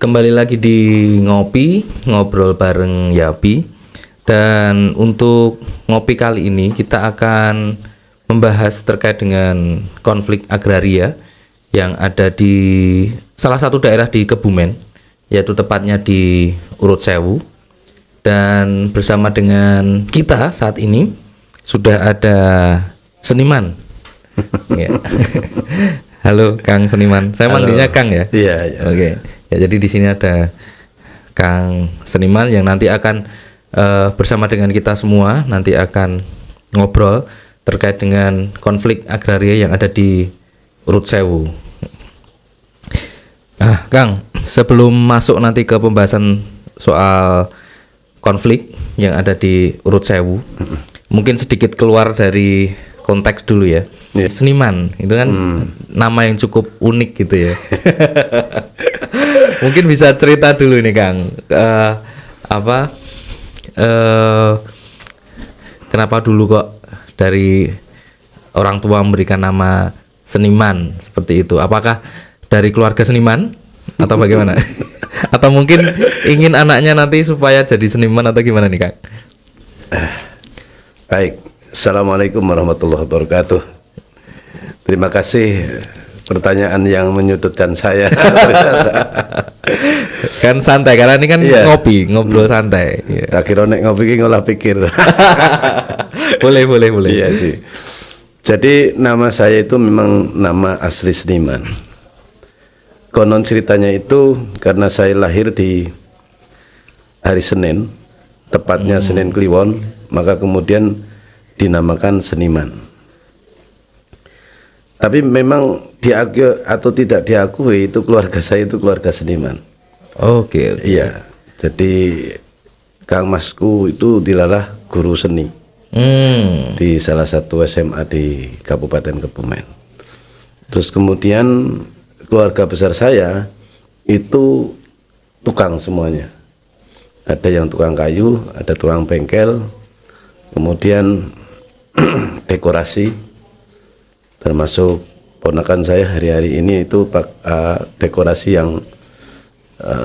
kembali lagi di Ngopi, ngobrol bareng Yapi. Dan untuk ngopi kali ini kita akan membahas terkait dengan konflik agraria yang ada di salah satu daerah di Kebumen, yaitu tepatnya di Urut Sewu. Dan bersama dengan kita saat ini sudah ada seniman. Ya. Halo Kang Seniman, saya manggilnya Kang ya. Iya. Oke. Ya, jadi di sini ada Kang Seniman yang nanti akan bersama dengan kita semua nanti akan ngobrol terkait dengan konflik agraria yang ada di Urut Sewu. Kang, sebelum masuk nanti ke pembahasan soal konflik yang ada di Urut Sewu, mungkin sedikit keluar dari konteks dulu ya. Yeah. Seniman itu kan nama yang cukup unik gitu ya. Mungkin bisa cerita dulu nih Kang, kenapa dulu kok dari orang tua memberikan nama seniman seperti itu? Apakah dari keluarga seniman atau bagaimana? Atau mungkin ingin anaknya nanti supaya jadi seniman atau gimana nih Kang? Baik, Assalamualaikum warahmatullahi wabarakatuh. Terima kasih pertanyaan yang menyudutkan saya. Kan santai karena ini kan ngopi, ngobrol santai. Tak kira nek ngopi ki ngolah pikir. Boleh. Iya sih. Jadi nama saya itu memang nama asli seniman. Konon ceritanya itu karena saya lahir di hari Senin, tepatnya Senin Kliwon, maka kemudian dinamakan seniman. Tapi memang diakui atau tidak diakui itu keluarga saya itu keluarga seniman. Oke. Iya. Jadi Kang Masku itu dilalah guru seni di salah satu SMA di Kabupaten Kebumen. Terus kemudian keluarga besar saya itu tukang semuanya. Ada yang tukang kayu, ada tukang bengkel, kemudian dekorasi. Termasuk ponakan saya hari-hari ini itu dekorasi yang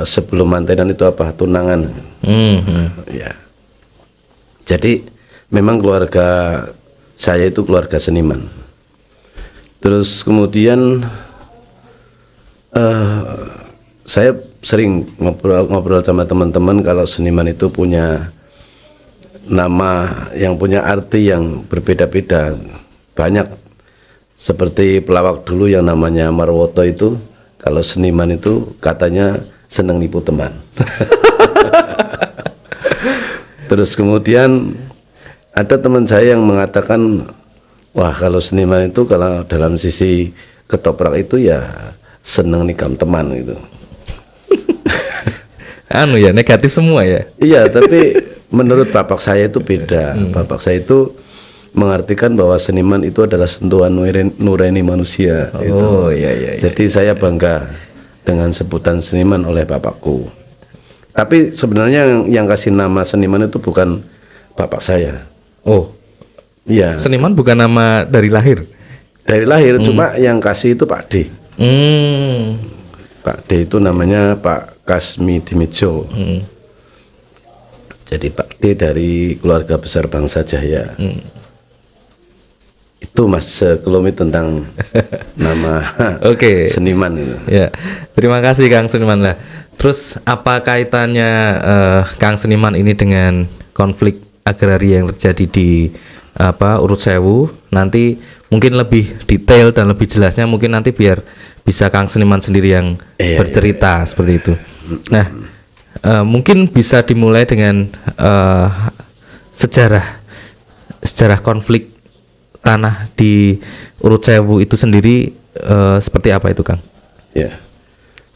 sebelum mantenan itu tunangan. Ya. Jadi memang keluarga saya itu keluarga seniman. Terus kemudian saya sering ngobrol sama teman-teman kalau seniman itu punya nama yang punya arti yang berbeda-beda. Banyak. Seperti pelawak dulu yang namanya Marwoto itu, kalau seniman itu katanya seneng nipu teman. Terus kemudian ada teman saya yang mengatakan, wah kalau seniman itu kalau dalam sisi ketoprak itu ya seneng nikam teman gitu. Ya negatif semua ya. Iya, tapi menurut bapak saya itu beda. Bapak saya itu mengartikan bahwa seniman itu adalah sentuhan nurani manusia. Iya. Jadi saya bangga dengan sebutan seniman oleh bapakku. Tapi sebenarnya yang kasih nama seniman itu bukan bapak saya. Oh, iya. Seniman bukan nama dari lahir. Dari lahir, cuma yang kasih itu Pak D. Pak D itu namanya Pak Kasmi Dimijo. Jadi Pak D dari keluarga besar bangsa Jaya. Itu Mas sekelumit tentang nama seniman itu. Ya, terima kasih Kang Seniman lah. Terus apa kaitannya Kang Seniman ini dengan konflik agraria yang terjadi di Urut Sewu? Nanti mungkin lebih detail dan lebih jelasnya mungkin nanti biar bisa Kang Seniman sendiri yang bercerita seperti itu. Nah, mungkin bisa dimulai dengan sejarah konflik tanah di Urut Sewu itu sendiri seperti apa itu Kang? Ya,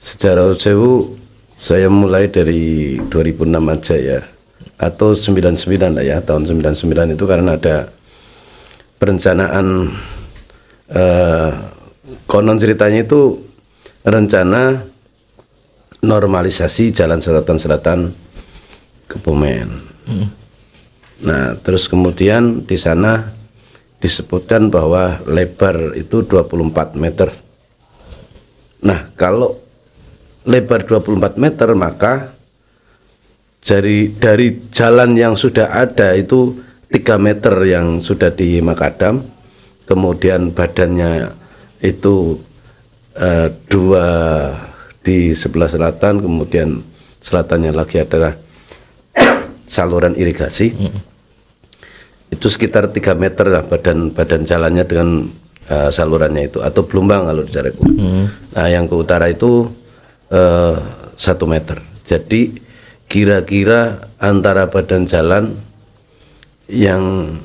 sejarah Urut Sewu saya mulai dari 2006 aja ya, atau 99 lah ya, tahun 99 itu karena ada perencanaan konon ceritanya itu rencana normalisasi jalan selatan Kebumen. Nah, terus kemudian di sana disebutkan bahwa lebar itu 24 meter. Nah, kalau lebar 24 meter, maka dari jalan yang sudah ada itu 3 meter yang sudah di makadam, kemudian badannya itu 2 di sebelah selatan, kemudian selatannya lagi adalah saluran irigasi. Itu sekitar 3 meter lah badan jalannya dengan salurannya itu, atau belumbang kalau di Careku. Nah yang ke utara itu 1 meter. Jadi kira-kira antara badan jalan yang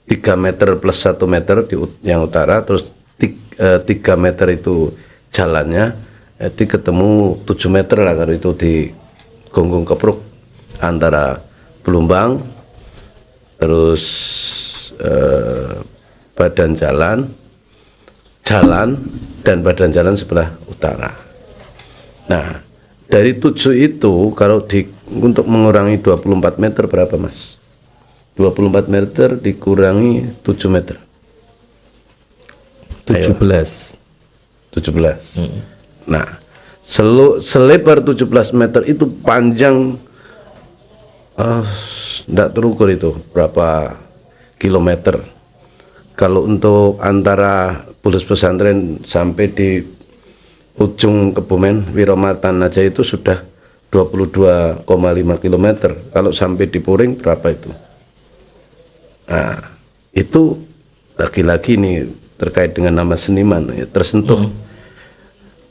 3 meter plus 1 meter yang utara, terus 3 meter itu jalannya, itu ketemu 7 meter lah kalau itu di Gonggong Kepruk antara Belumbang, terus badan jalan dan badan jalan sebelah utara. Nah dari 7 itu kalau untuk mengurangi 24 meter berapa Mas? 24 meter dikurangi 7 meter. 17. Nah, selebar 17 meter itu panjang, tidak terukur itu berapa kilometer. Kalau untuk antara Bulus Pesantren sampai di ujung Kebumen Wiromatan aja itu sudah 22,5 km. Kalau sampai di Puring berapa itu? Nah, itu lagi-lagi nih terkait dengan nama seniman ya, tersentuh.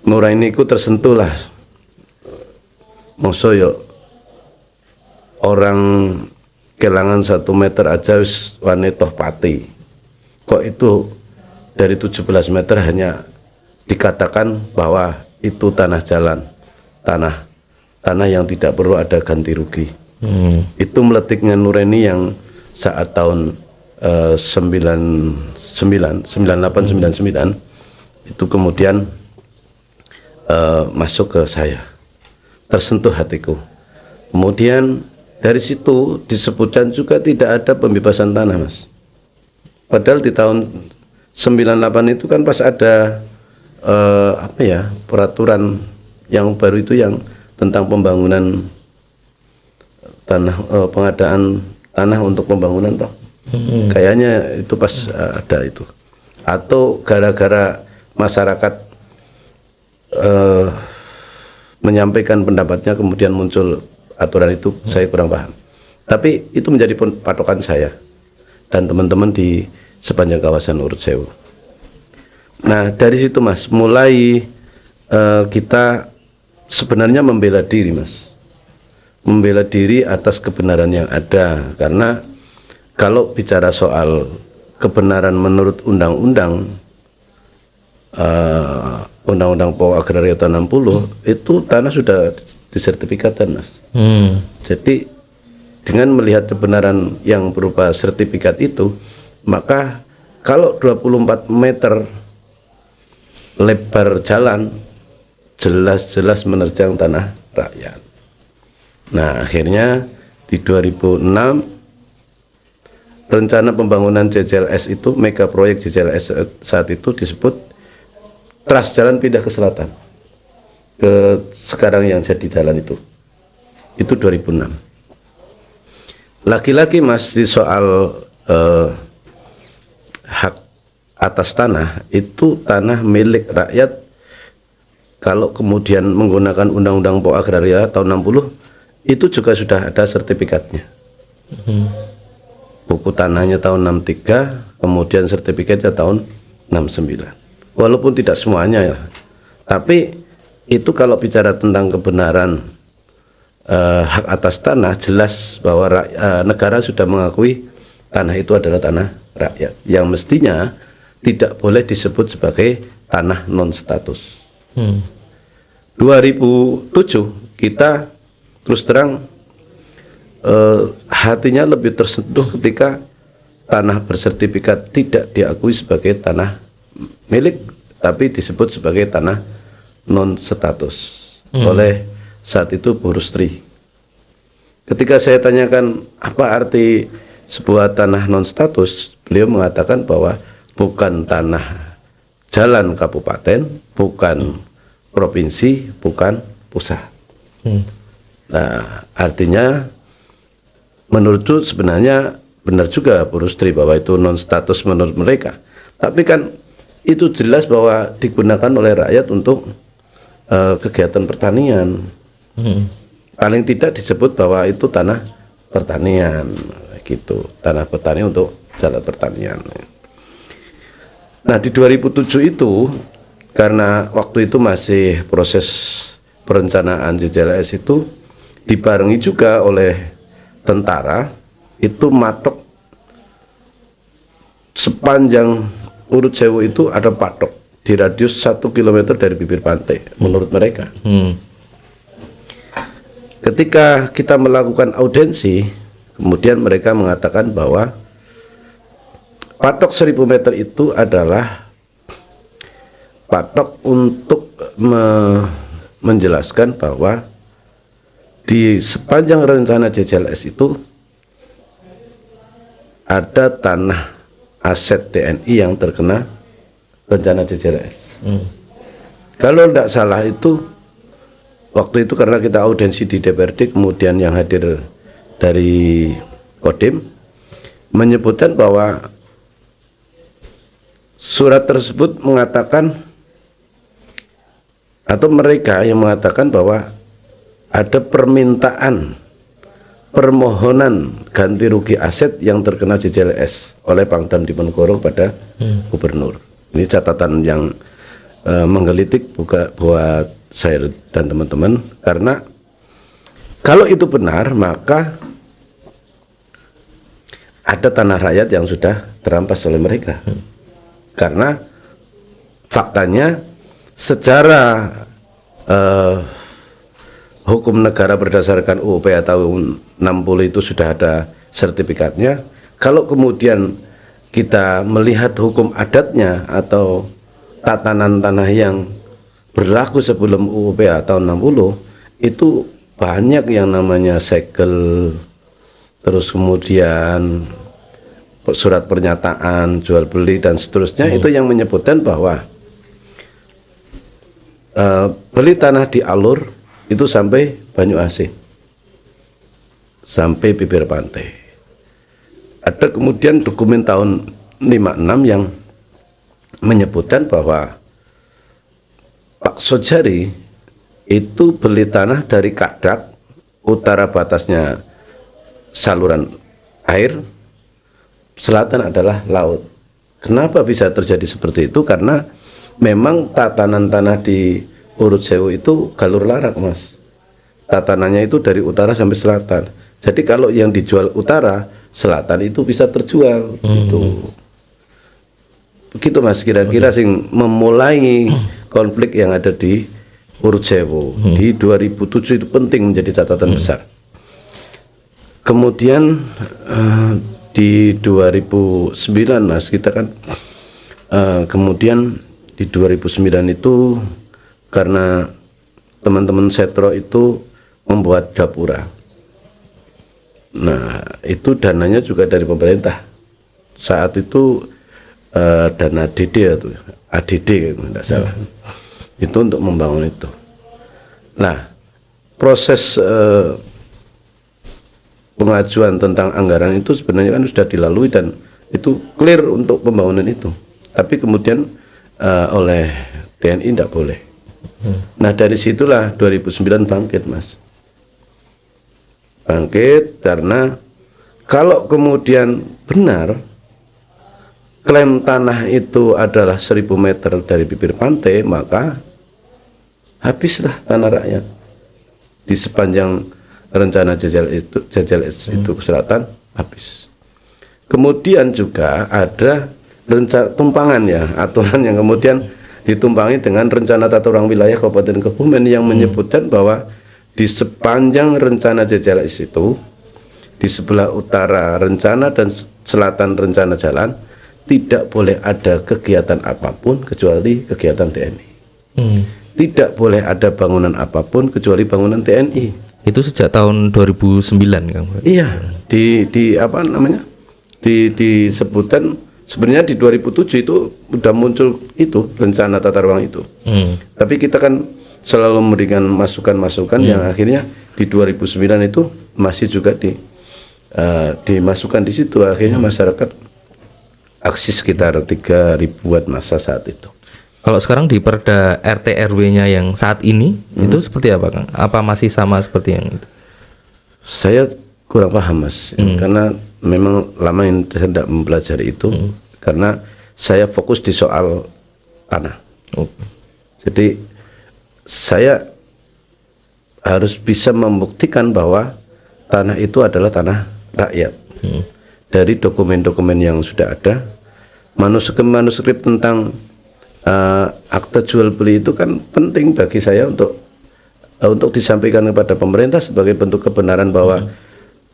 Nurainiku tersentuh lah. Masa yo orang kelangan 1 meter aja wis wani toh pati. Kok itu dari 17 meter hanya dikatakan bahwa itu tanah jalan, tanah yang tidak perlu ada ganti rugi. Itu meletiknya Nuraini yang saat tahun 98-99 itu kemudian masuk ke saya, tersentuh hatiku. Kemudian dari situ disebutkan juga tidak ada pembebasan tanah Mas. Padahal di tahun 98 itu kan pas ada peraturan yang baru itu yang tentang pembangunan tanah, pengadaan tanah untuk pembangunan toh. Kayaknya itu pas ada itu. Atau gara-gara masyarakat menyampaikan pendapatnya kemudian muncul aturan itu, saya kurang paham. Tapi itu menjadi patokan saya dan teman-teman di sepanjang kawasan Urut Sewu. Nah dari situ Mas, mulai kita sebenarnya membela diri Mas, membela diri atas kebenaran yang ada. Karena kalau bicara soal kebenaran menurut undang-undang Undang-Undang Pokok Agraria tahun 60 itu tanah sudah disertifikatkan Mas. Jadi dengan melihat kebenaran yang berupa sertifikat itu, maka kalau 24 meter lebar jalan jelas-jelas menerjang tanah rakyat. Nah akhirnya di 2006 rencana pembangunan JJLS itu, mega proyek JJLS saat itu disebut Tras Jalan pindah ke selatan, ke sekarang yang jadi jalan itu 2006. Lagi-lagi Mas di soal hak atas tanah, itu tanah milik rakyat. Kalau kemudian menggunakan Undang-Undang Pokok Agraria tahun 60 itu juga sudah ada sertifikatnya. Buku tanahnya tahun 63, kemudian sertifikatnya tahun 69. Walaupun tidak semuanya ya, tapi itu kalau bicara tentang kebenaran hak atas tanah, jelas bahwa negara sudah mengakui tanah itu adalah tanah rakyat yang mestinya tidak boleh disebut sebagai tanah non status. 2007 kita terus terang hatinya lebih tersentuh ketika tanah bersertifikat tidak diakui sebagai tanah milik, tapi disebut sebagai tanah non status oleh saat itu Bu Rustri. Ketika saya tanyakan apa arti sebuah tanah non status, beliau mengatakan bahwa bukan tanah jalan kabupaten, bukan provinsi, bukan pusat. Nah, artinya menurutku sebenarnya benar juga Bu Rustri bahwa itu non status menurut mereka. Tapi kan itu jelas bahwa digunakan oleh rakyat untuk kegiatan pertanian. Paling tidak disebut bahwa itu tanah pertanian gitu, tanah petani untuk jalan pertanian. Nah, di 2007 itu karena waktu itu masih proses perencanaan JJLS itu dibarengi juga oleh tentara, itu matok sepanjang Urut Sewu itu ada patok di radius 1 km dari bibir pantai menurut mereka. Ketika kita melakukan audensi, kemudian mereka mengatakan bahwa patok 1000 meter itu adalah patok untuk menjelaskan bahwa di sepanjang rencana JJLS itu ada tanah aset TNI yang terkena rencana JJLS. Kalau tidak salah itu waktu itu karena kita audensi di DPRD, kemudian yang hadir dari Kodim menyebutkan bahwa surat tersebut mengatakan atau mereka yang mengatakan bahwa ada permohonan ganti rugi aset yang terkena JJLS oleh Pangdam Diponegoro pada gubernur. Ini catatan yang menggelitik buat saya dan teman-teman, karena kalau itu benar maka ada tanah rakyat yang sudah terampas oleh mereka. Karena faktanya secara hukum negara berdasarkan UU PA tahun 60 itu sudah ada sertifikatnya. Kalau kemudian kita melihat hukum adatnya atau tatanan tanah yang berlaku sebelum UU PA tahun 60 itu banyak yang namanya segel, terus kemudian surat pernyataan jual beli dan seterusnya, itu yang menyebutkan bahwa beli tanah di alur itu sampai Banyu Asin, sampai bibir pantai. Ada kemudian dokumen tahun 56 yang menyebutkan bahwa Pak Sojari itu beli tanah dari Kadak, utara batasnya saluran air, selatan adalah laut. Kenapa bisa terjadi seperti itu? Karena memang tatanan tanah di Urut Sewu itu galur larak, Mas. Tatanannya itu dari utara sampai selatan. Jadi kalau yang dijual utara, selatan itu bisa terjual. Gitu. Begitu, Mas, kira-kira sing memulai konflik yang ada di Urut Sewu di 2007 itu penting menjadi catatan besar. Kemudian di 2009, Mas, kita kan kemudian di 2009 itu karena teman-teman Setro itu membuat gapura. Nah, itu dananya juga dari pemerintah. Saat itu dana ADD atau ADD tidak salah. Itu untuk membangun itu. Nah, proses pengajuan tentang anggaran itu sebenarnya kan sudah dilalui dan itu clear untuk pembangunan itu. Tapi kemudian oleh TNI tidak boleh. Nah, dari situlah 2009 bangkit, Mas. Bangkit karena kalau kemudian benar klaim tanah itu adalah 1000 meter dari bibir pantai, maka habislah tanah rakyat di sepanjang rencana JJLS itu ke selatan, habis. Kemudian juga ada rencana tumpangan, ya, aturan yang kemudian ditumpangi dengan rencana tata ruang wilayah Kabupaten Kebumen yang menyebutkan bahwa di sepanjang rencana JJLS itu, di sebelah utara rencana dan selatan rencana jalan, tidak boleh ada kegiatan apapun kecuali kegiatan TNI. Tidak boleh ada bangunan apapun kecuali bangunan TNI. Itu sejak tahun 2009, Kang. Iya, di apa namanya? Disebutkan sebenarnya di 2007 itu udah muncul itu rencana tata ruang itu. Tapi kita kan selalu memberikan masukan-masukan yang akhirnya di 2009 itu masih juga dimasukkan di situ. Akhirnya masyarakat aksi sekitar 3.000-an massa saat itu. Kalau sekarang di Perda RT RW-nya yang saat ini itu seperti apa, Kang? Apa masih sama seperti yang itu? Saya kurang paham, Mas, karena memang lama ini saya tidak mempelajari itu, karena saya fokus di soal tanah. Jadi saya harus bisa membuktikan bahwa tanah itu adalah tanah rakyat. Dari dokumen-dokumen yang sudah ada, manuskrip tentang akta jual beli itu kan penting bagi saya untuk disampaikan kepada pemerintah sebagai bentuk kebenaran bahwa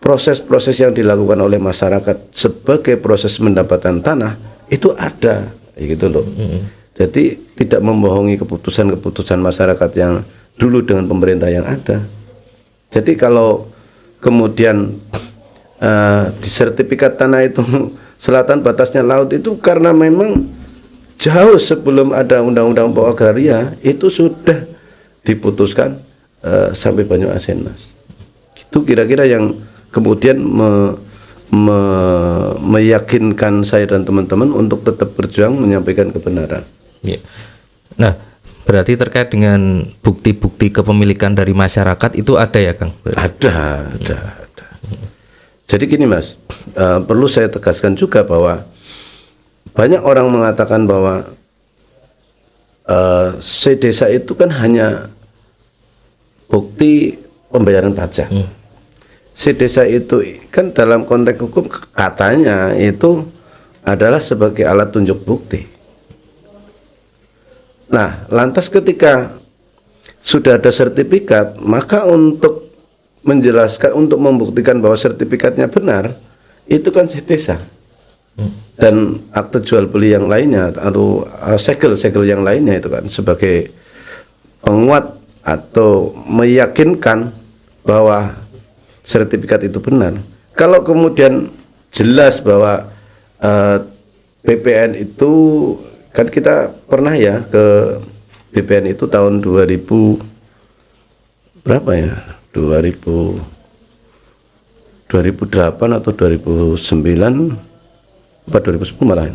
proses-proses yang dilakukan oleh masyarakat sebagai proses mendapatkan tanah itu ada, gitu loh. Jadi tidak membohongi keputusan-keputusan masyarakat yang dulu dengan pemerintah yang ada. Jadi kalau kemudian di sertifikat tanah itu selatan batasnya laut itu karena memang jauh sebelum ada undang-undang pokok agraria itu sudah diputuskan sampai Banyuasin, Mas. Itu kira-kira yang kemudian meyakinkan saya dan teman-teman untuk tetap berjuang menyampaikan kebenaran. Ya. Nah, berarti terkait dengan bukti-bukti kepemilikan dari masyarakat itu ada ya, Kang? Ada. Jadi gini, Mas, perlu saya tegaskan juga bahwa banyak orang mengatakan bahwa desa itu kan hanya bukti pembayaran pajak. Desa itu kan dalam konteks hukum katanya itu adalah sebagai alat tunjuk bukti. Nah, lantas ketika sudah ada sertifikat, maka untuk menjelaskan, untuk membuktikan bahwa sertifikatnya benar, itu kan desa. Dan akte jual beli yang lainnya atau segel yang lainnya itu kan sebagai penguat atau meyakinkan bahwa sertifikat itu benar. Kalau kemudian jelas bahwa BPN itu kan kita pernah ya ke BPN itu tahun 2000 berapa ya? 2008 atau 2009 2010 malah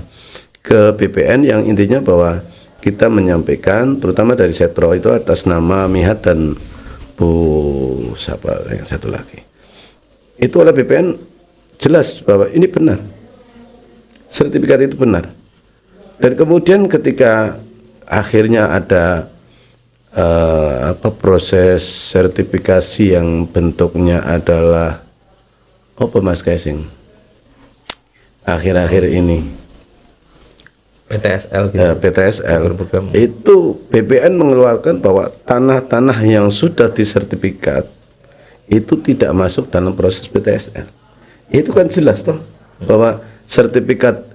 ke BPN yang intinya bahwa kita menyampaikan terutama dari Setro itu atas nama Mihat dan Bu siapa yang satu lagi itu oleh BPN jelas bahwa ini benar, sertifikat itu benar. Dan kemudian ketika akhirnya ada proses sertifikasi yang bentuknya adalah apa, Mas Kaising, akhir-akhir ini PTSL gitu. PTSL itu BPN mengeluarkan bahwa tanah-tanah yang sudah disertifikat itu tidak masuk dalam proses PTSL. Itu kan jelas toh bahwa sertifikat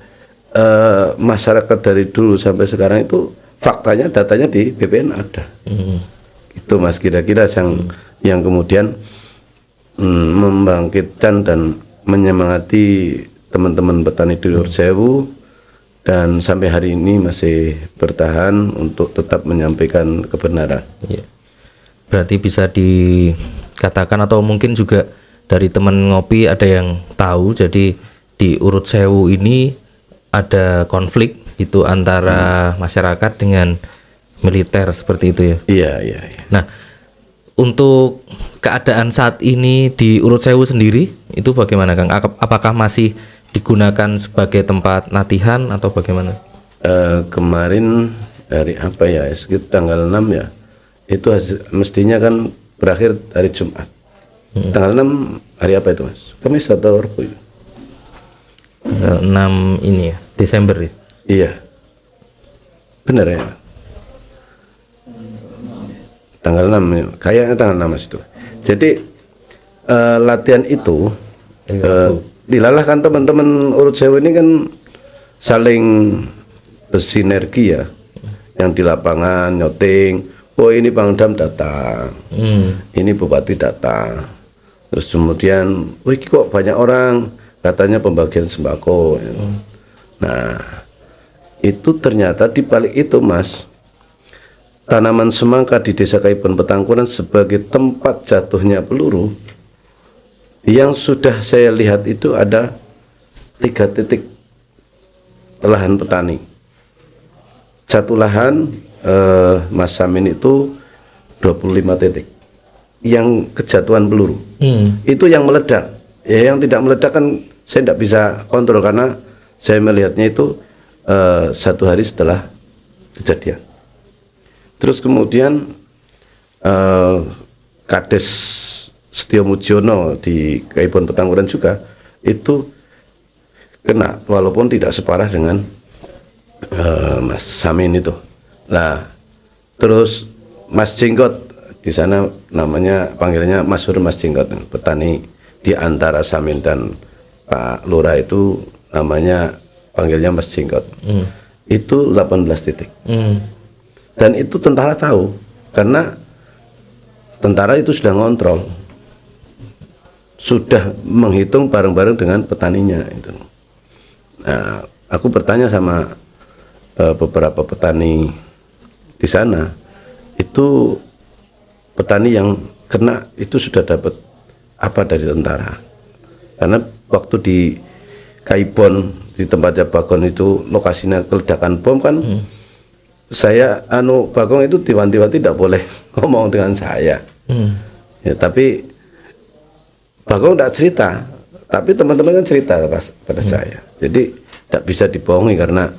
masyarakat dari dulu sampai sekarang itu faktanya, datanya di BPN ada. Itu, Mas, kira-kira yang kemudian membangkitkan dan menyemangati teman-teman petani di Lur Sewu dan sampai hari ini masih bertahan untuk tetap menyampaikan kebenaran. Ya. Berarti bisa dikatakan atau mungkin juga dari teman ngopi ada yang tahu, jadi di Urut Sewu ini ada konflik itu antara masyarakat dengan militer seperti itu ya. Iya. Nah, untuk keadaan saat ini di Urut Sewu sendiri itu bagaimana, Kang? Apakah masih digunakan sebagai tempat latihan atau bagaimana? Kemarin hari apa ya? Sekitar tanggal 6 ya. Itu mestinya kan berakhir hari Jumat. Tanggal 6 hari apa itu, Mas? Kamis atau Rabu? Tanggal 6 ini ya, Desember ya. Iya. Benar ya? Tanggal 6, kayaknya tanggal 6 Mas itu. Jadi latihan itu dilalahkan teman-teman Urut Sewu ini kan saling bersinergi ya. Yang di lapangan nyoting, oh ini Pangdam datang, ini Bupati datang. Terus kemudian, wih kok banyak orang, katanya pembagian sembako. Nah, itu ternyata di balik itu, Mas, tanaman semangka di Desa Kaibon Petangkuran sebagai tempat jatuhnya peluru. Yang sudah saya lihat itu ada 3 titik lahan petani. Satu lahan Mas Samin itu 25 titik yang kejatuhan peluru. Itu yang meledak. Ya, yang tidak meledak kan saya tidak bisa kontrol karena saya melihatnya itu 1 hari setelah kejadian. Terus kemudian Kades Setio Mujiono di Kaibon Petangkuran juga itu kena, walaupun tidak separah dengan Mas Samin itu. Nah, terus Mas Jenggot di sana namanya panggilannya Mas Hur Mas Jenggot, petani di antara Samin dan Pak Lurah itu namanya panggilnya Mas Jenggot. Itu 18 titik. Dan itu tentara tahu karena tentara itu sudah ngontrol, sudah menghitung bareng-bareng dengan petaninya itu. Nah, aku bertanya sama beberapa petani di sana, itu petani yang kena itu sudah dapat apa dari tentara. Karena waktu di Kaibon di tempatnya Bagong itu lokasinya keledakan bom kan, saya Bagong itu diwanti-wanti tidak boleh ngomong dengan saya. Ya, tapi Bagong tidak cerita, tapi teman-teman kan cerita pada saya. Jadi tidak bisa dibohongi karena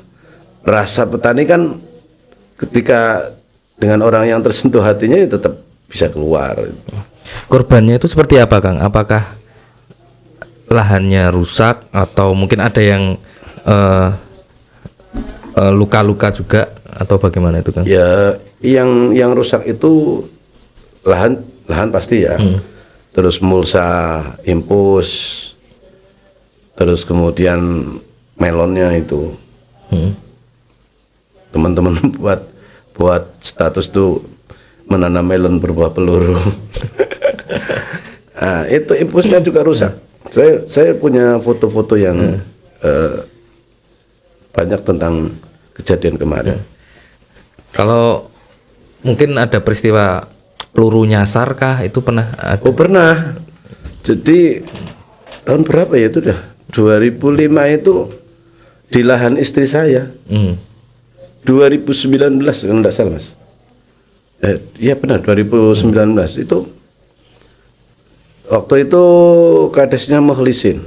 rasa petani kan ketika dengan orang yang tersentuh hatinya ya tetap bisa keluar. Korbannya itu seperti apa, Kang? Apakah lahannya rusak atau mungkin ada yang luka-luka juga atau bagaimana itu, Kang? Ya, yang rusak itu lahan pasti ya. Terus mulsa, impus, terus kemudian melonnya itu. Teman-teman buat status tuh menanam melon berbuah peluru. Nah, itu impusnya juga rusak. Saya punya foto-foto yang banyak tentang kejadian kemarin. Kalau mungkin ada peristiwa peluru nyasar kah, itu pernah ada? Oh pernah. Jadi tahun berapa ya itu dah? 2005 itu di lahan istri saya. 2019 kalau tidak salah Mas. Iya benar 2019 itu. Waktu itu kadesnya Mukhlisin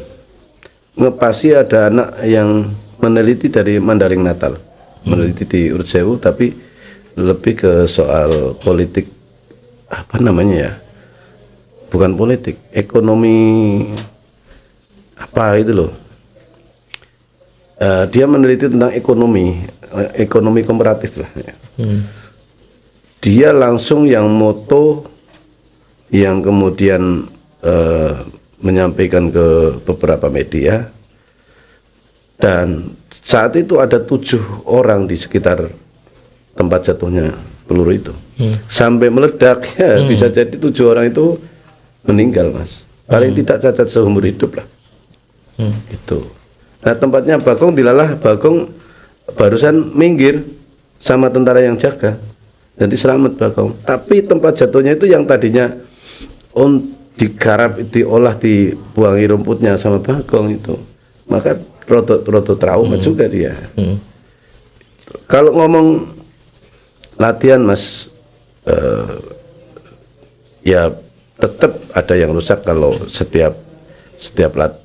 ngepasi ada anak yang meneliti dari Mandaling Natal, meneliti di Urut-Sewu, tapi lebih ke soal politik, apa namanya ya, bukan politik, ekonomi apa itu loh. Dia meneliti tentang ekonomi komparatif lah ya. Dia langsung yang moto, yang kemudian menyampaikan ke beberapa media, dan saat itu ada 7 orang di sekitar tempat jatuhnya peluru itu. Sampai meledak ya bisa jadi 7 orang itu meninggal Mas, paling tidak cacat seumur hidup lah. Itu. Nah tempatnya Bagong dilalah, Bagong barusan minggir sama tentara yang jaga, jadi selamat Bagong. Tapi tempat jatuhnya itu yang tadinya digarap, diolah, dibuangi rumputnya sama Bagong itu, maka roto trauma juga dia. Kalau ngomong latihan Mas, ya tetap ada yang rusak kalau setiap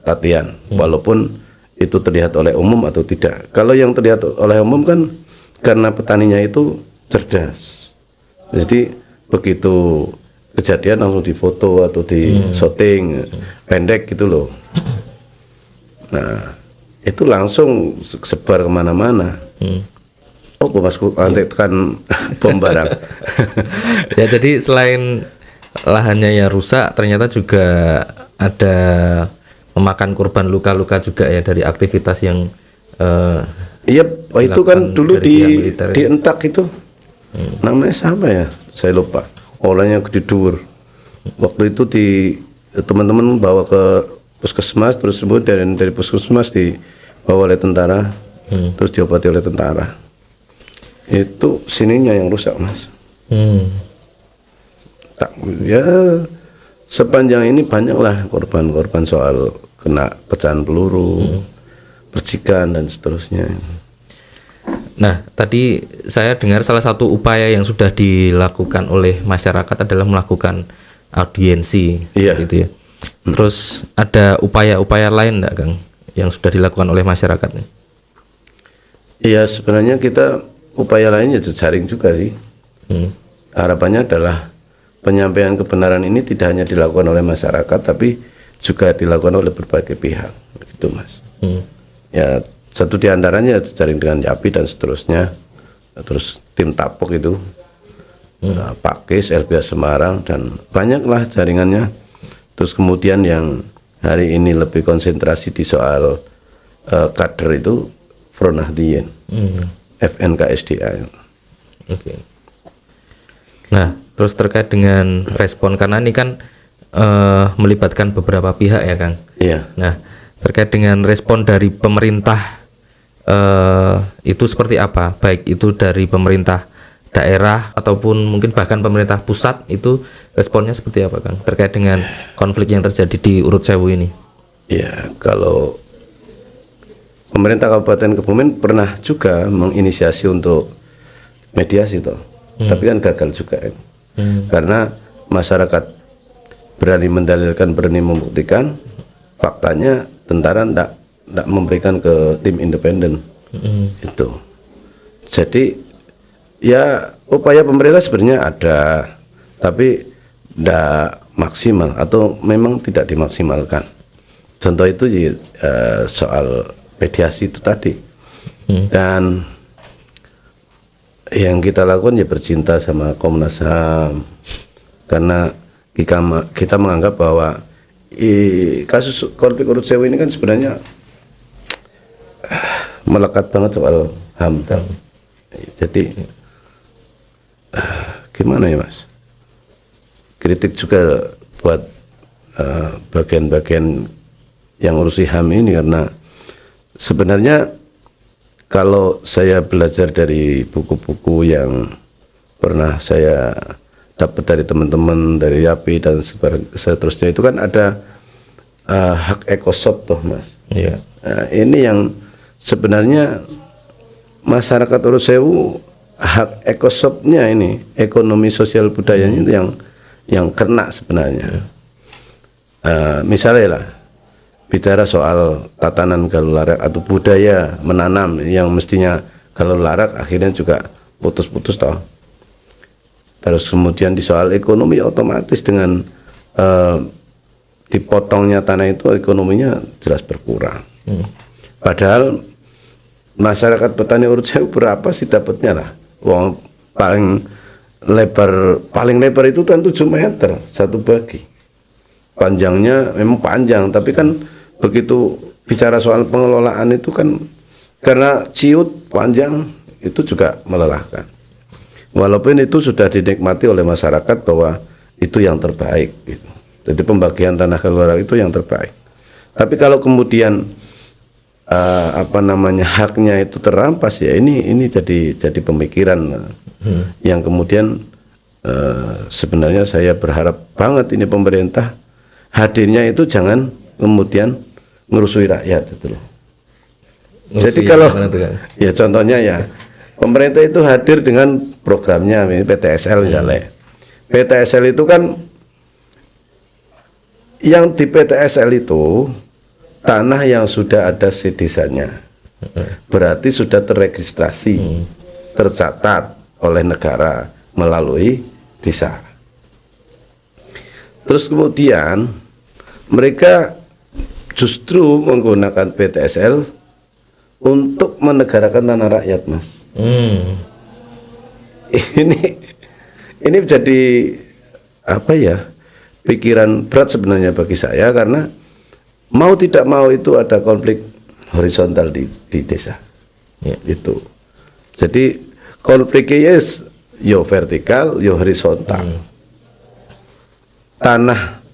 latihan, walaupun itu terlihat oleh umum atau tidak. Kalau yang terlihat oleh umum kan karena petaninya itu cerdas, jadi begitu kejadian langsung difoto atau di shooting pendek gitu loh. Nah itu langsung sebar kemana-mana. Oh Masku antekkan bom barang. Ya jadi selain lahannya yang rusak, ternyata juga ada memakan korban luka-luka juga ya dari aktivitas yang iya itu kan dulu di Entak itu namanya siapa ya, saya lupa, olahnya gede dur. Waktu itu teman-teman bawa ke puskesmas, terus kemudian dari puskesmas dibawa oleh tentara, terus diobati oleh tentara. Itu sininya yang rusak Mas. Tak, ya sepanjang ini banyaklah korban-korban soal kena pecahan peluru, percikan dan seterusnya. Nah, tadi saya dengar salah satu upaya yang sudah dilakukan oleh masyarakat adalah melakukan audiensi, Iya. gitu ya. Terus ada upaya-upaya lain enggak, Kang, yang sudah dilakukan oleh masyarakat nih? Iya, sebenarnya kita upaya lainnya jejaring juga sih. Harapannya adalah penyampaian kebenaran ini tidak hanya dilakukan oleh masyarakat, tapi juga dilakukan oleh berbagai pihak, gitu Mas. Ya, satu di antaranya jejaring dengan YAPI dan seterusnya, terus tim Tapok itu, Pakis, LBH Semarang, dan banyaklah jaringannya. Terus kemudian yang hari ini lebih konsentrasi di soal kader itu Front Nahdliyin, FNKSDA. Oke. Nah, terus terkait dengan respon, karena ini kan melibatkan beberapa pihak ya, Kang. Iya. Nah, terkait dengan respon dari pemerintah itu seperti apa? Baik itu dari pemerintah daerah ataupun mungkin bahkan pemerintah pusat, itu responnya seperti apa, Kang? Terkait dengan konflik yang terjadi di Urut Sewu ini. Ya, kalau pemerintah Kabupaten Kebumen pernah juga menginisiasi untuk mediasi toh. Tapi kan gagal juga kan. Karena masyarakat berani mendalilkan, berani membuktikan, faktanya tentara tidak memberikan ke tim independen. Itu. Jadi ya upaya pemerintah sebenarnya ada, tapi tidak maksimal atau memang tidak dimaksimalkan. Contoh itu soal mediasi itu tadi. Dan yang kita lakukan ya bercinta sama Komnas HAM, karena kita menganggap bahwa kasus konflik Urut Sewu ini kan sebenarnya melekat banget soal HAM. Jadi gimana ya Mas, kritik juga buat bagian-bagian yang urusi HAM ini, karena sebenarnya kalau saya belajar dari buku-buku yang pernah saya dapat dari teman-teman dari YAPI dan seterusnya, itu kan ada hak ekosop toh Mas. Iya. Nah, ini yang sebenarnya masyarakat Urut Sewu, hak ekosopnya ini, ekonomi sosial budayanya itu yang kena sebenarnya. Misalnya lah, bicara soal tatanan galularak atau budaya menanam yang mestinya galularak akhirnya juga putus-putus toh. Terus kemudian di soal ekonomi otomatis dengan dipotongnya tanah itu ekonominya jelas berkurang. Padahal masyarakat petani Urut Sewu berapa sih dapatnya lah? Wong paling lebar itu kan 7 meter satu bagi. Panjangnya memang panjang, tapi kan begitu bicara soal pengelolaan itu kan karena ciut panjang itu juga melelahkan. Walaupun itu sudah dinikmati oleh masyarakat bahwa itu yang terbaik gitu. Jadi pembagian tanah galularak itu yang terbaik. Tapi kalau kemudian haknya itu terampas, ya ini jadi pemikiran yang kemudian sebenarnya saya berharap banget ini pemerintah hadirnya itu jangan kemudian ngerusui rakyat itu loh. Jadi kalau ya contohnya ya pemerintah itu hadir dengan programnya PTSL misalnya. PTSL itu kan yang di PTSL itu tanah yang sudah ada sedisanya, berarti sudah terregistrasi, tercatat oleh negara melalui desa. Terus kemudian mereka justru menggunakan PTSL untuk menegarakan tanah rakyat, Mas. Ini menjadi apa ya, pikiran berat sebenarnya bagi saya, karena mau tidak mau itu ada konflik horizontal di desa. Itu. Jadi konfliknya yo vertikal, yo horizontal. Tanah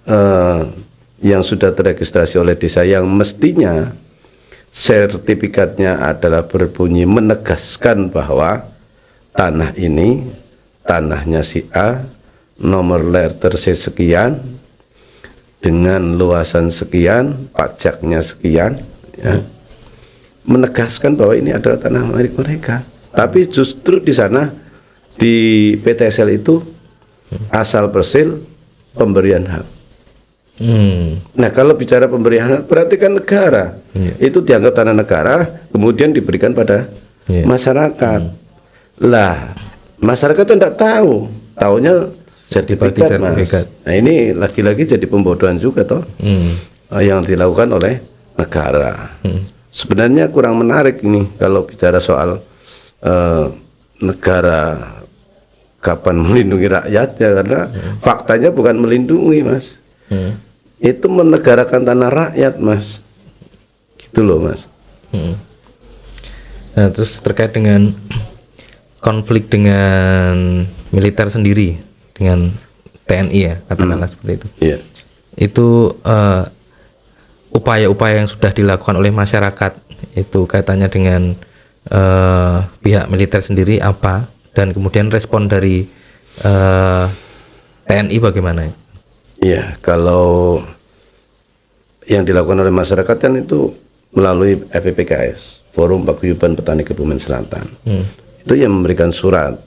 yang sudah terregistrasi oleh desa yang mestinya sertifikatnya adalah berbunyi menegaskan bahwa tanah ini tanahnya si A, nomor letter C sekian, dengan luasan sekian, pajaknya sekian, ya. Menegaskan bahwa ini adalah tanah milik mereka. Tapi justru di sana di PTSL itu asal persil pemberian hak. Nah, kalau bicara pemberian hak berarti kan negara. Itu dianggap tanah negara, kemudian diberikan pada masyarakat. Lah, masyarakat tidak tahu, taunya sertifikat, Mas. Nah, ini lagi-lagi jadi pembodohan juga toh, yang dilakukan oleh negara. Sebenarnya kurang menarik ini kalau bicara soal negara kapan melindungi rakyatnya, karena faktanya bukan melindungi, Mas. Itu menegarakan tanah rakyat, Mas. Gitu loh, Mas. Nah, terus terkait dengan konflik dengan militer sendiri, dengan TNI ya, katakanlah seperti itu. Iya. Itu upaya-upaya yang sudah dilakukan oleh masyarakat itu kaitannya dengan pihak militer sendiri apa, dan kemudian respon dari TNI bagaimana? Iya, kalau yang dilakukan oleh masyarakat kan itu melalui FPPKS, Forum Paguyuban Petani Kebumen Selatan. Itu yang memberikan surat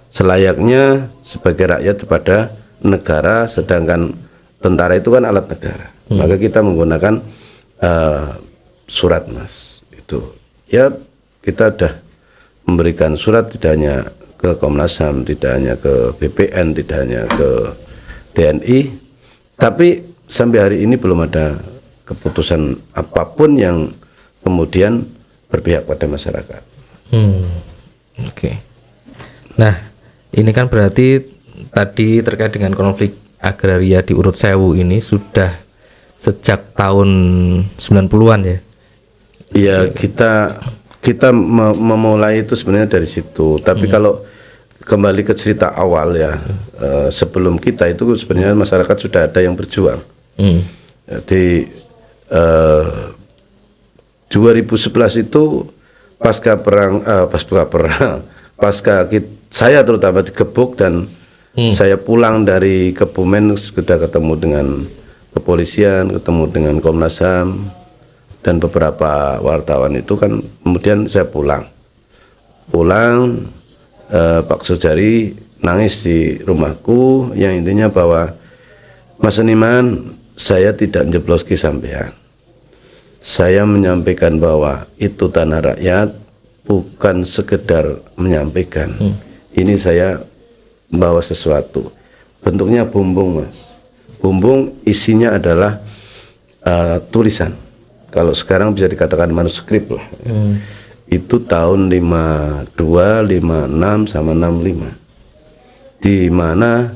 selayaknya sebagai rakyat kepada negara, sedangkan tentara itu kan alat negara. Maka kita menggunakan surat, Mas. Itu ya, kita sudah memberikan surat tidak hanya ke Komnas HAM, tidak hanya ke BPN, tidak hanya ke TNI, tapi sampai hari ini belum ada keputusan apapun yang kemudian berpihak pada masyarakat. Oke. Nah, ini kan berarti tadi terkait dengan konflik agraria di Urut Sewu ini sudah sejak tahun 90-an ya? Iya, kita memulai itu sebenarnya dari situ. Tapi kalau kembali ke cerita awal ya, sebelum kita itu sebenarnya masyarakat sudah ada yang berjuang. Jadi 2011 itu pasca saya terutama digebuk dan saya pulang dari Kebumen sudah ketemu dengan kepolisian, ketemu dengan Komnas HAM dan beberapa wartawan itu kan, kemudian saya pulang Pak Sojari nangis di rumahku, yang intinya bahwa Mas Seniman, saya tidak njebloski sampean. Saya menyampaikan bahwa itu tanah rakyat, bukan sekedar menyampaikan. Ini saya membawa sesuatu. Bentuknya bumbung, Mas. Bumbung isinya adalah tulisan. Kalau sekarang bisa dikatakan manuskrip lah. Itu tahun 52, 56 sama 65. Di mana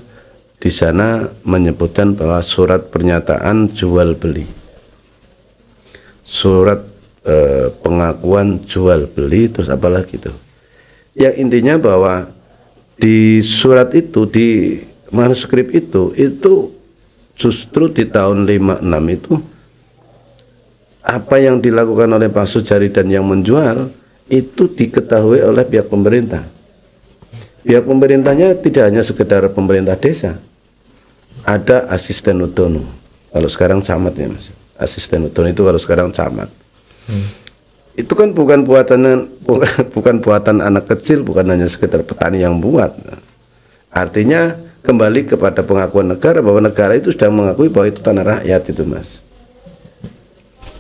di sana menyebutkan bahwa surat pernyataan jual beli. Surat pengakuan jual beli, terus apa lagi itu. Yang intinya bahwa di surat itu, di manuskrip itu justru di tahun 56 itu apa yang dilakukan oleh Pak Sujari dan yang menjual itu diketahui oleh pihak pemerintah. Pihak pemerintahnya tidak hanya sekedar pemerintah desa, ada asisten utono. Kalau sekarang camat ya, Mas. Asisten utono itu kalau sekarang camat. Itu kan bukan buatan anak kecil, bukan hanya sekedar petani yang buat. Artinya kembali kepada pengakuan negara bahwa negara itu sudah mengakui bahwa itu tanah rakyat itu, Mas.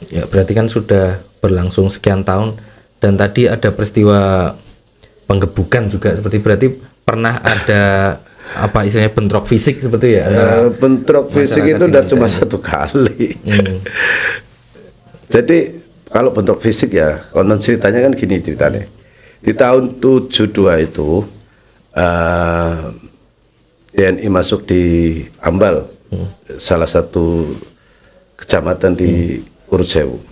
Ya, berarti kan sudah berlangsung sekian tahun, dan tadi ada peristiwa penggebukan juga, seperti berarti pernah ada apa istilahnya bentrok fisik seperti ya? Bentrok fisik itu udah cuma satu kali. Jadi kalau bentrok fisik ya, konon ceritanya kan gini ceritanya. Di tahun 72 itu TNI masuk di Ambal, salah satu kecamatan di Urut Sewu.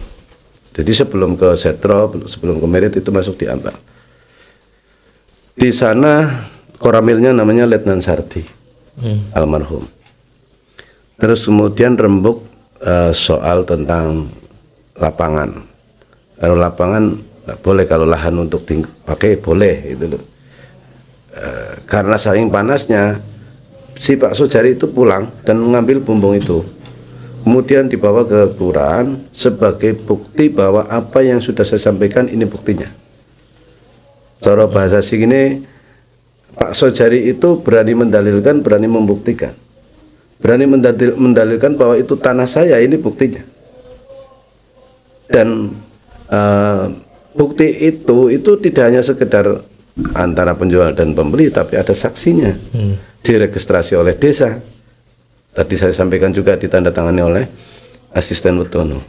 Jadi sebelum ke Setro, sebelum ke Merit itu masuk di Ambal. Di sana koramilnya namanya Letnan Sardi, almarhum. Terus kemudian rembuk soal tentang lapangan. Kalau lapangan nggak boleh, kalau lahan untuk dipakai boleh itu loh. karena saking panasnya, si Pak Sojari itu pulang dan mengambil bumbung itu, kemudian dibawa ke kelurahan sebagai bukti bahwa apa yang sudah saya sampaikan ini buktinya. Cara bahasa sini, Pak Sojari itu berani mendalilkan, berani membuktikan, berani mendalilkan bahwa itu tanah saya, ini buktinya. Dan bukti itu tidak hanya sekedar antara penjual dan pembeli, tapi ada saksinya, diregistrasi oleh desa. Tadi saya sampaikan juga ditandatangani oleh asisten Wetono.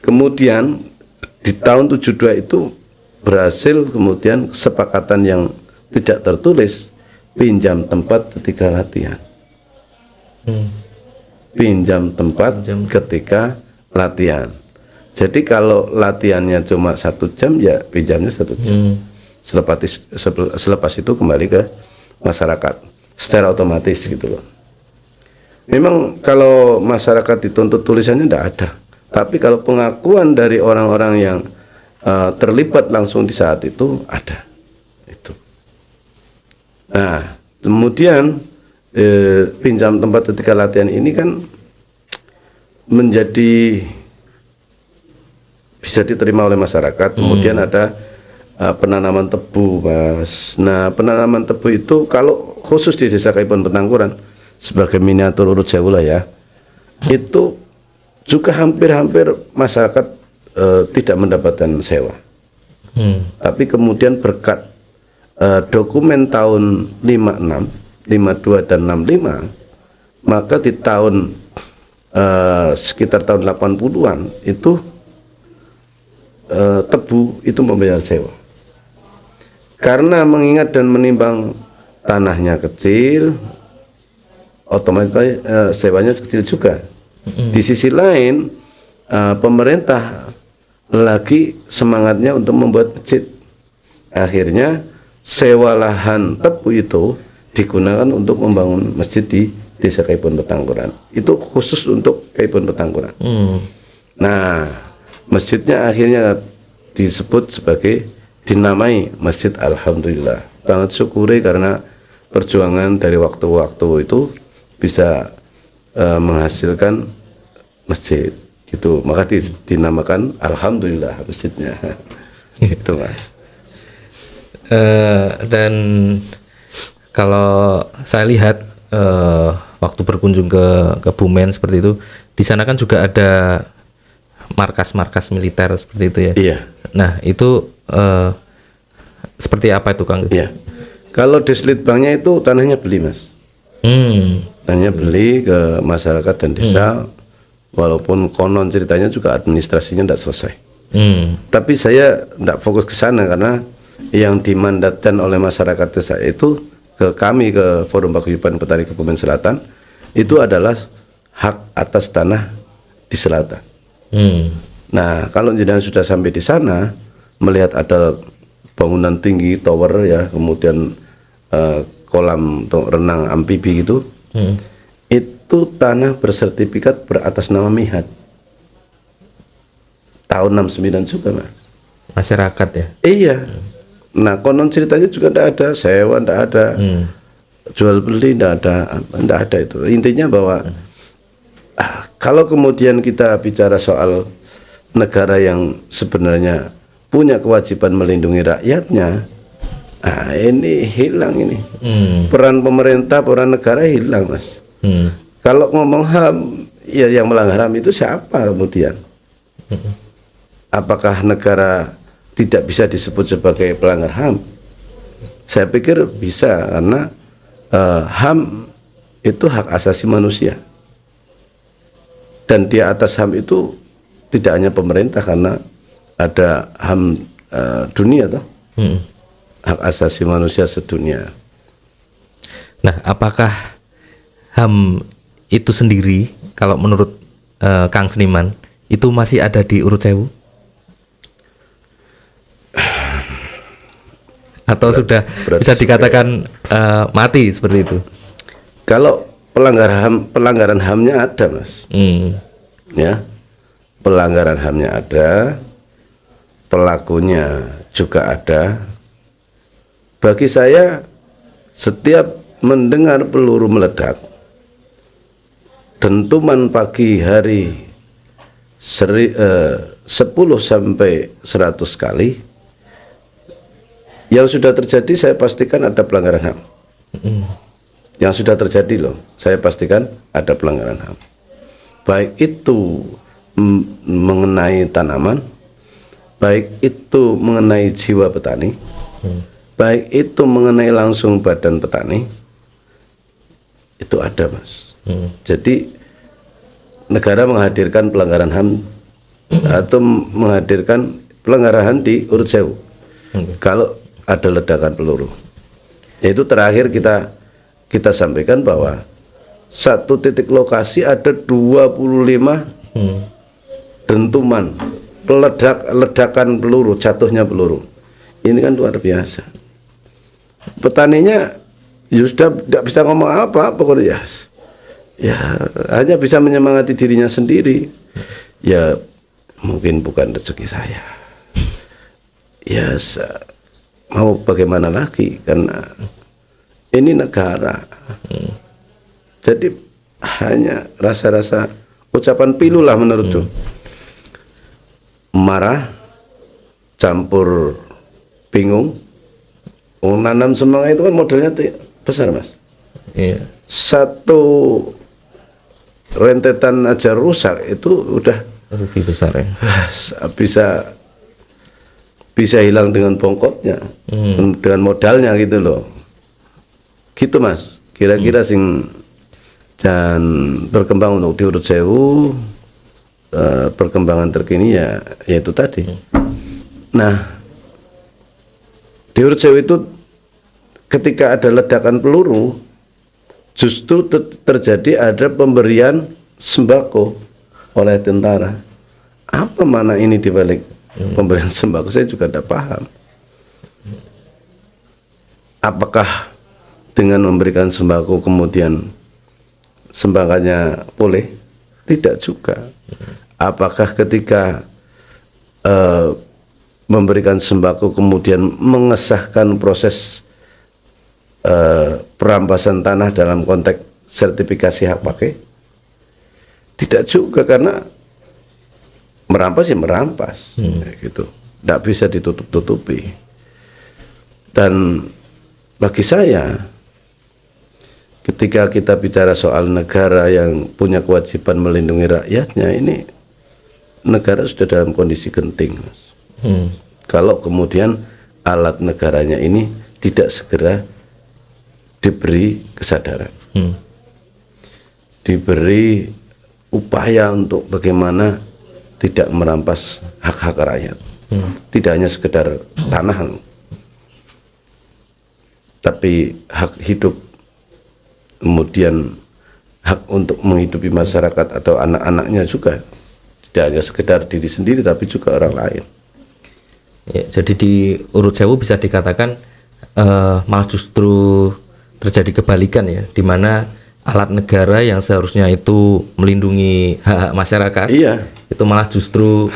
Kemudian di tahun 72 itu berhasil kemudian kesepakatan yang tidak tertulis, pinjam tempat ketika latihan. Pinjam tempat ketika latihan. Jadi kalau latihannya cuma 1 jam, ya pinjamnya 1 jam. Selepas itu kembali ke masyarakat secara otomatis gitu loh. Memang kalau masyarakat dituntut tulisannya tidak ada, tapi kalau pengakuan dari orang-orang yang terlibat langsung di saat itu ada. Itu. Nah, kemudian pinjam tempat ketika latihan ini kan menjadi bisa diterima oleh masyarakat. Kemudian ada penanaman tebu, Mas. Nah, penanaman tebu itu kalau khusus di Desa Kaipon Petangkuran sebagai miniatur urut sewu lah ya, itu juga hampir-hampir masyarakat tidak mendapatkan sewa. Tapi kemudian berkat dokumen tahun 56, 52 dan 65, maka di tahun sekitar tahun 80-an itu tebu itu membayar sewa. Karena mengingat dan menimbang tanahnya kecil, otomatis sewanya kecil juga. Di sisi lain, pemerintah lagi semangatnya untuk membuat masjid. Akhirnya sewa lahan tebu itu digunakan untuk membangun masjid di Desa Kaipon Petangkuran. Itu khusus untuk Kaipon Petangkuran. Nah, masjidnya akhirnya disebut sebagai, dinamai Masjid Alhamdulillah. Banget syukuri karena perjuangan dari waktu-waktu itu bisa menghasilkan masjid gitu, maka dinamakan Alhamdulillah masjidnya. Itu Mas. Dan kalau saya lihat waktu berkunjung ke Kebumen seperti itu, di sana kan juga ada markas-markas militer seperti itu ya. Iya. Nah itu seperti apa itu Kang? Iya. Kalau Dislitbangnya itu tanahnya beli Mas. Tanahnya beli ke masyarakat dan desa. Walaupun konon ceritanya juga administrasinya tidak selesai. Tapi saya tidak fokus ke sana karena yang dimandatkan oleh masyarakat desa itu ke kami, ke Forum Paguyuban Petani Kebumen Selatan, itu adalah hak atas tanah di selatan. Nah, kalau jenengan sudah sampai di sana, melihat ada bangunan tinggi, tower ya, kemudian kolam renang amfibi gitu, itu tanah bersertifikat beratas nama Mihat. Tahun 69 juga Mas. Masyarakat ya? Iya. Nah, konon ceritanya juga tidak ada sewa, tidak ada jual beli, tidak ada itu. Intinya bahwa kalau kemudian kita bicara soal negara yang sebenarnya punya kewajiban melindungi rakyatnya, ini hilang ini. Peran pemerintah, peran negara hilang Mas. Kalau ngomong HAM, ya yang melanggar HAM itu siapa kemudian? Apakah negara tidak bisa disebut sebagai pelanggar HAM? Saya pikir bisa, karena HAM itu hak asasi manusia. Dan di atas HAM itu tidak hanya pemerintah, karena ada HAM dunia toh. Hak asasi manusia sedunia. Nah, apakah HAM itu sendiri, kalau menurut Kang Seniman, itu masih ada di Urut Sewu? Atau sudah bisa dikatakan mati seperti itu? Kalau pelanggaran HAM-nya ada Mas. Ya, pelanggaran HAM-nya ada, pelakunya juga ada, Bagi saya, setiap mendengar peluru meledak, dentuman pagi hari 10 sampai 100 kali, yang sudah terjadi saya pastikan ada pelanggaran HAM. Yang sudah terjadi loh, saya pastikan ada pelanggaran HAM. Baik itu mengenai tanaman, baik itu mengenai jiwa petani, baik itu mengenai langsung badan petani, itu ada, Mas. Jadi negara menghadirkan pelanggaran HAM atau menghadirkan pelanggaran HAM di urut sewu. Kalau ada ledakan peluru, yaitu terakhir kita sampaikan bahwa satu titik lokasi ada 25 dentuman ledakan peluru, jatuhnya peluru. Ini kan luar biasa. Petaninya ya sudah tidak bisa ngomong apa pokoknya, ya hanya bisa menyemangati dirinya sendiri. Ya mungkin bukan rezeki saya, ya mau bagaimana lagi, karena ini negara. Jadi hanya rasa-rasa ucapan pilu lah menurutku. Marah campur bingung. Nanam semangka itu kan modalnya besar, Mas. Iya. Satu rentetan aja rusak itu udah Rugi besar ya. bisa hilang dengan bongkotnya, dengan modalnya gitu loh. Gitu, Mas. Kira-kira sing dan berkembang untuk diurut sewu, perkembangan terkini ya yaitu tadi. Nah, diurut sewu itu ketika ada ledakan peluru, justru terjadi ada pemberian sembako oleh tentara. Apa mana ini dibalik pemberian sembako? Saya juga tidak paham. Apakah dengan memberikan sembako kemudian sembakannya boleh? Tidak juga. Apakah ketika memberikan sembako kemudian mengesahkan proses perampasan tanah dalam konteks sertifikasi hak pakai? Tidak juga, karena merampas ya merampas, gitu. Tidak bisa ditutup-tutupi. Dan bagi saya, ketika kita bicara soal negara yang punya kewajiban melindungi rakyatnya, ini negara sudah dalam kondisi genting, Mas. Kalau kemudian alat negaranya ini tidak segera diberi kesadaran, diberi upaya untuk bagaimana tidak merampas hak-hak rakyat, tidak hanya sekedar tanah, tapi hak hidup, kemudian hak untuk menghidupi masyarakat atau anak-anaknya juga, tidak hanya sekedar diri sendiri tapi juga orang lain. Ya, jadi di urut sewu bisa dikatakan malah justru terjadi kebalikan ya, di mana alat negara yang seharusnya itu melindungi hak-hak masyarakat, itu malah justru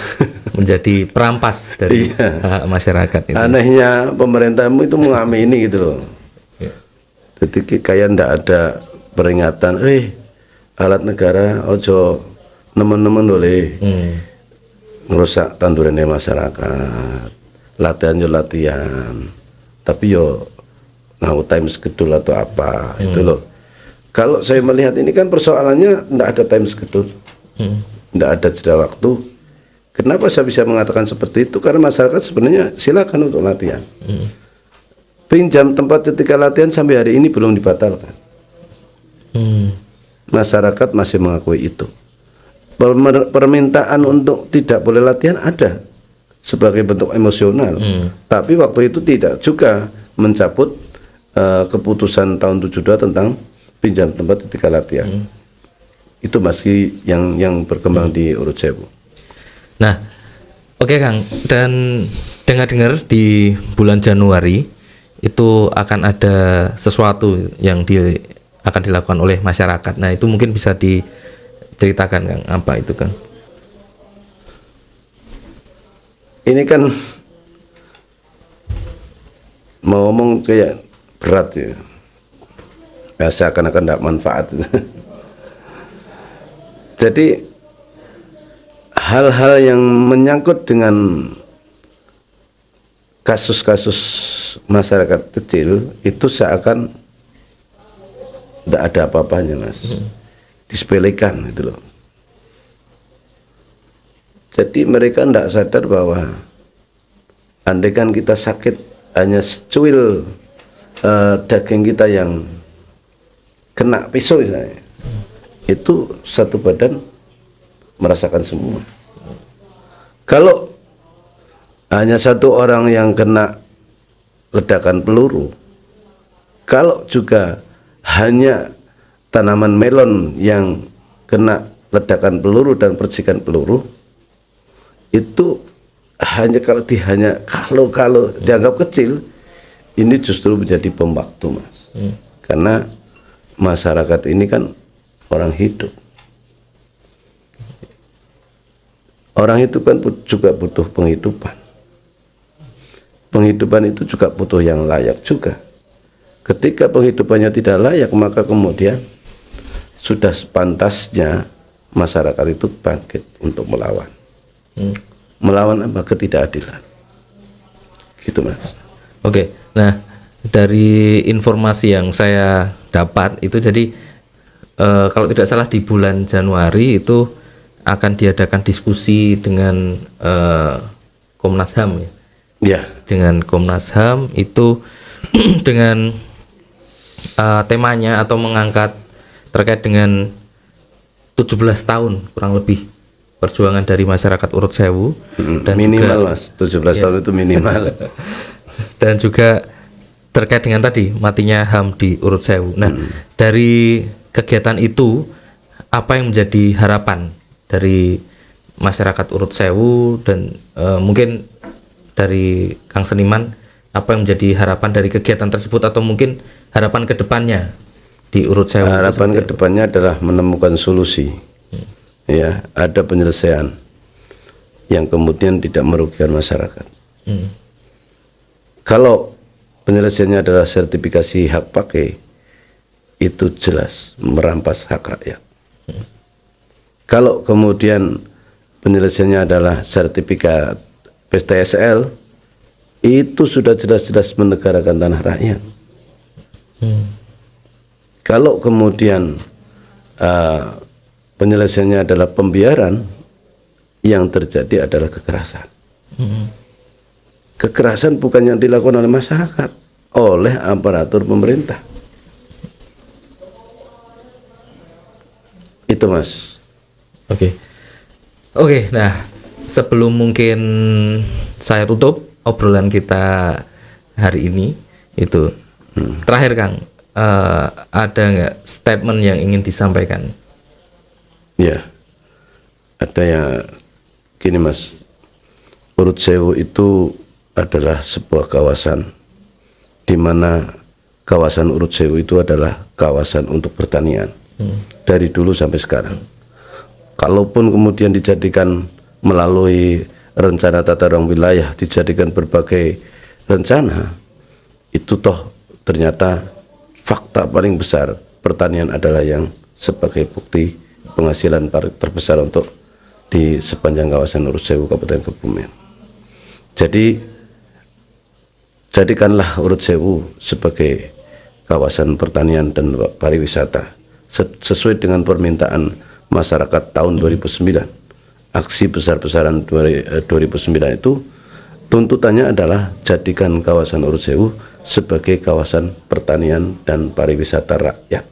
menjadi perampas dari hak masyarakat. Itu. Anehnya pemerintahmu itu mengamini gitu loh. Jadi kayak ndak ada peringatan, alat negara ojo nemen-nemen boleh ngerusak tandurannya masyarakat, latihan, tapi yo ngau time schedule atau apa itu loh. Kalau saya melihat ini kan persoalannya ndak ada time schedule, ndak ada jeda waktu. Kenapa saya bisa mengatakan seperti itu? Karena masyarakat sebenarnya silakan untuk latihan. Pinjam tempat ketika latihan sampai hari ini belum dibatalkan. Masyarakat masih mengakui itu. Permintaan untuk tidak boleh latihan ada sebagai bentuk emosional, tapi waktu itu tidak juga mencabut keputusan tahun 72 tentang pinjam tempat ketika latihan. Itu masih yang berkembang di urut sewu. Nah, oke Kang, dan dengar-dengar di bulan Januari itu akan ada sesuatu yang akan dilakukan oleh masyarakat. Nah, itu mungkin bisa diceritakan Kang, apa itu Kang? Ini kan mau ngomong kayak berat ya. Seakan-akan tidak manfaat. Jadi hal-hal yang menyangkut dengan kasus-kasus masyarakat kecil itu seakan tidak ada apa-apanya, Mas. Disepelekan gitu loh. Jadi mereka tidak sadar bahwa andaikan kita sakit hanya secuil daging kita yang kena pisau misalnya, itu satu badan merasakan semua. Kalau hanya satu orang yang kena ledakan peluru, kalau juga hanya tanaman melon yang kena ledakan peluru dan percikan peluru, itu hanya kalau dianggap kecil, ini justru menjadi bom waktu, Mas. Karena masyarakat ini kan orang hidup. Orang itu kan juga butuh penghidupan. Penghidupan itu juga butuh yang layak juga. Ketika penghidupannya tidak layak, maka kemudian sudah sepantasnya masyarakat itu bangkit untuk melawan. Melawan apa? Ketidakadilan. Gitu, Mas. Oke, nah dari informasi yang saya dapat itu jadi kalau tidak salah di bulan Januari itu akan diadakan diskusi dengan Komnas HAM ya. Ya. Dengan Komnas HAM itu dengan temanya atau mengangkat terkait dengan 17 tahun kurang lebih perjuangan dari masyarakat Urut Sewu dan minimal juga, Mas, 17 tahun itu minimal. Dan juga terkait dengan tadi matinya HAM di Urut Sewu. Nah, dari kegiatan itu apa yang menjadi harapan dari masyarakat Urut Sewu dan mungkin dari Kang Seniman, apa yang menjadi harapan dari kegiatan tersebut atau mungkin harapan kedepannya di Urut Sewu? Harapan kedepannya adalah menemukan solusi. Ya, ada penyelesaian yang kemudian tidak merugikan masyarakat. Kalau penyelesaiannya adalah sertifikasi hak pakai, itu jelas merampas hak rakyat. Kalau kemudian penyelesaiannya adalah sertifikat PTSL, itu sudah jelas-jelas menegarakan tanah rakyat. Kalau kemudian penyelesaiannya adalah pembiaran, yang terjadi adalah kekerasan. Kekerasan bukan yang dilakukan oleh masyarakat, oleh aparatur pemerintah. Itu, Mas. Oke, nah sebelum mungkin saya tutup obrolan kita hari ini itu terakhir Kang, ada nggak statement yang ingin disampaikan? Ya, ada yang gini, Mas. Urut Sewu itu adalah sebuah kawasan di mana kawasan Urut Sewu itu adalah kawasan untuk pertanian dari dulu sampai sekarang. Kalaupun kemudian dijadikan melalui rencana tata ruang wilayah, dijadikan berbagai rencana, itu toh ternyata fakta paling besar pertanian adalah yang sebagai bukti penghasilan terbesar untuk di sepanjang kawasan Urut Sewu Kabupaten Kebumen. Jadi jadikanlah Urut Sewu sebagai kawasan pertanian dan pariwisata sesuai dengan permintaan masyarakat tahun 2009. Aksi besar-besaran 2009 itu tuntutannya adalah jadikan kawasan Urut Sewu sebagai kawasan pertanian dan pariwisata rakyat.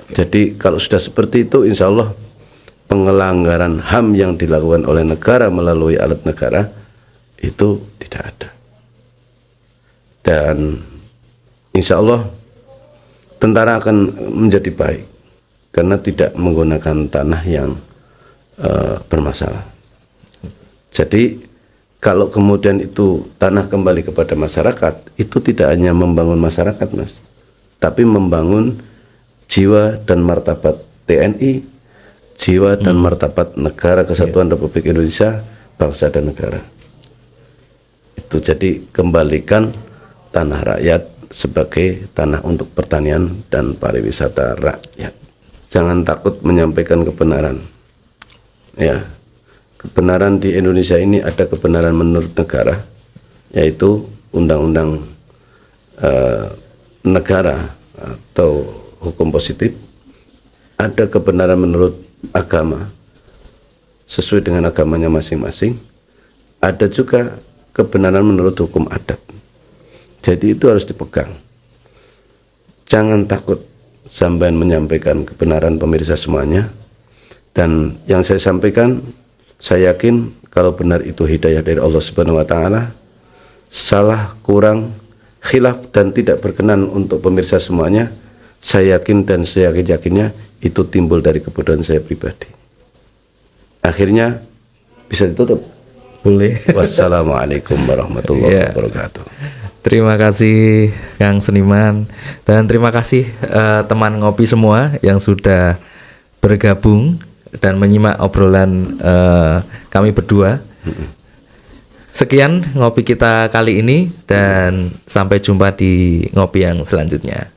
Jadi kalau sudah seperti itu, insya Allah pengelanggaran HAM yang dilakukan oleh negara melalui alat negara itu tidak ada. Dan insya Allah tentara akan menjadi baik karena tidak menggunakan tanah yang bermasalah. Jadi kalau kemudian itu tanah kembali kepada masyarakat, itu tidak hanya membangun masyarakat, Mas, tapi membangun jiwa dan martabat TNI, jiwa dan martabat Negara Kesatuan Republik Indonesia, bangsa dan negara. Itu jadi kembalikan tanah rakyat sebagai tanah untuk pertanian dan pariwisata rakyat. Jangan takut menyampaikan kebenaran. Ya, kebenaran di Indonesia ini ada kebenaran menurut negara, yaitu undang-undang negara atau hukum positif. Ada kebenaran menurut agama, sesuai dengan agamanya masing-masing. Ada juga kebenaran menurut hukum adat. Jadi itu harus dipegang. Jangan takut sampean menyampaikan kebenaran, pemirsa semuanya. Dan yang saya sampaikan, saya yakin kalau benar itu hidayah dari Allah Subhanahu wa taala. Salah, kurang, khilaf dan tidak berkenan untuk pemirsa semuanya, saya yakin dan saya yakin-yakinnya itu timbul dari kebodohan saya pribadi. Akhirnya bisa ditutup. Boleh. Wassalamualaikum warahmatullahi wabarakatuh. Terima kasih Kang Seniman, dan terima kasih teman ngopi semua yang sudah bergabung dan menyimak obrolan kami berdua. Sekian ngopi kita kali ini, dan sampai jumpa di ngopi yang selanjutnya.